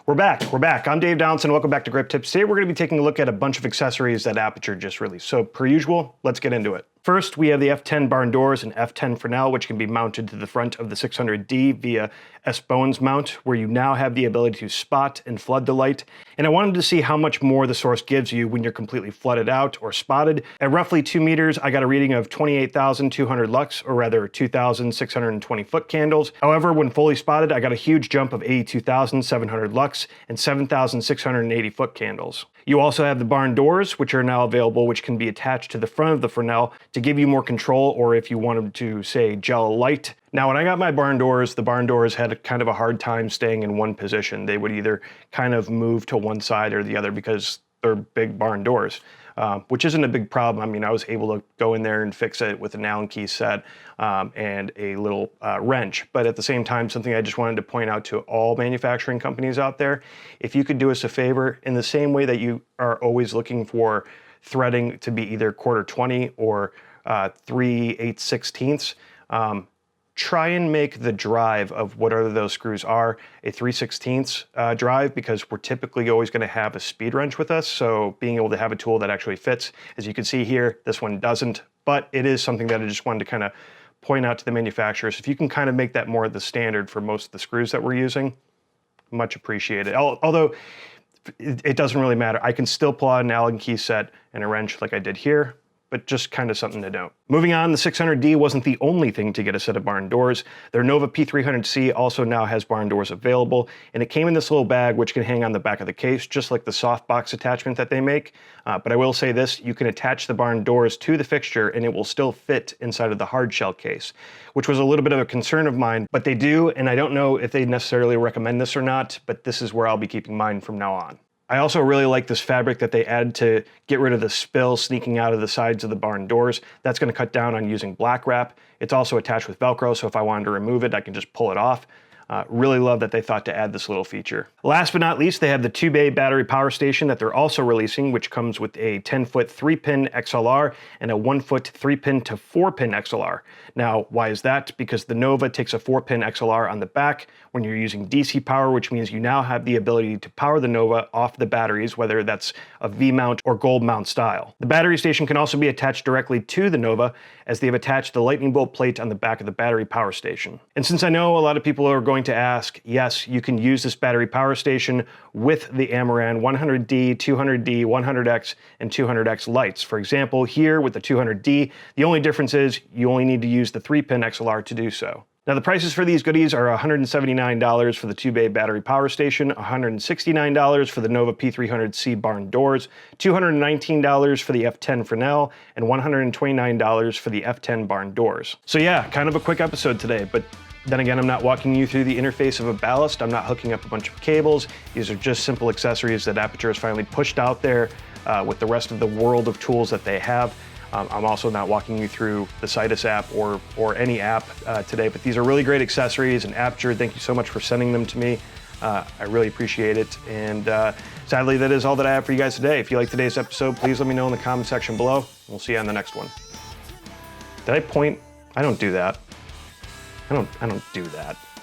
We're back. I'm Dave Downson. Welcome back to Grip Tips. Today we're going to be taking a look at a bunch of accessories that Aputure just released. So per usual, let's get into it. First, we have the F10 Barndoors and F10 Fresnel, which can be mounted to the front of the 600D via s-bowens mount, where you now have the ability to spot and flood the light. And I wanted to see how much more the source gives you when you're completely flooded out or spotted. At roughly 2 meters, I got a reading of 28,200 lux, or rather 2,620 foot candles. However, when fully spotted, I got a huge jump of 82,700 lux and 7,680 foot candles. You also have the Barndoors, which are now available, which can be attached to the front of the Fresnel to give you more control, or if you wanted to, say, gel light. Now, when I got my Barndoors, the Barndoors had kind of a hard time staying in one position. They would either kind of move to one side or the other because they're big Barndoors, which isn't a big problem. I mean, I was able to go in there and fix it with an Allen key set and a little wrench. But at the same time, something I just wanted to point out to all manufacturing companies out there, if you could do us a favor, in the same way that you are always looking for threading to be either 1/4-20 or 3/8/16, try and make the drive of whatever those screws are a 3/16 drive, because we're typically always going to have a speed wrench with us. So being able to have a tool that actually fits, as you can see here, this one doesn't, but it is something that I just wanted to kind of point out to the manufacturers. If you can kind of make that more of the standard for most of the screws that we're using, much appreciated. Although it doesn't really matter. I can still pull out an Allen key set and a wrench like I did here, but just kind of something to note. Moving on, the 600D wasn't the only thing to get a set of Barndoors. Their Nova P300C also now has Barndoors available, and it came in this little bag which can hang on the back of the case, just like the softbox attachment that they make. But I will say this, you can attach the Barndoors to the fixture and it will still fit inside of the hard shell case, which was a little bit of a concern of mine, but they do, and I don't know if they necessarily recommend this or not, but this is where I'll be keeping mine from now on. I also really like this fabric that they added to get rid of the spill sneaking out of the sides of the Barndoors. That's going to cut down on using black wrap. It's also attached with Velcro, so if I wanted to remove it, I can just pull it off. Really love that they thought to add this little feature. Last but not least, they have the 2-bay battery power station that they're also releasing, which comes with a 10-foot 3-pin XLR and a 1-foot 3-pin to 4-pin XLR. Now, why is that? Because the Nova takes a 4-pin XLR on the back when you're using DC power, which means you now have the ability to power the Nova off the batteries, whether that's a V-mount or gold mount style. The battery station can also be attached directly to the Nova, as they've attached the lightning bolt plate on the back of the battery power station. And since I know a lot of people are going to ask, yes, you can use this battery power station with the Amaran 100D, 200D, 100X, and 200X lights. For example, here with the 200D, the only difference is you only need to use the 3-pin XLR to do so. Now the prices for these goodies are $179 for the 2-bay battery power station, $169 for the Nova P300C Barndoors, $219 for the F10 Fresnel, and $129 for the F10 Barndoors. So yeah, kind of a quick episode today, but then again, I'm not walking you through the interface of a ballast. I'm not hooking up a bunch of cables. These are just simple accessories that Aputure has finally pushed out there with the rest of the world of tools that they have. I'm also not walking you through the Citus app or any app today, but these are really great accessories, and Aputure, thank you so much for sending them to me. I really appreciate it, and sadly, that is all that I have for you guys today. If you like today's episode, please let me know in the comment section below. We'll see you on the next one. Did I point? I don't do that. I don't do that.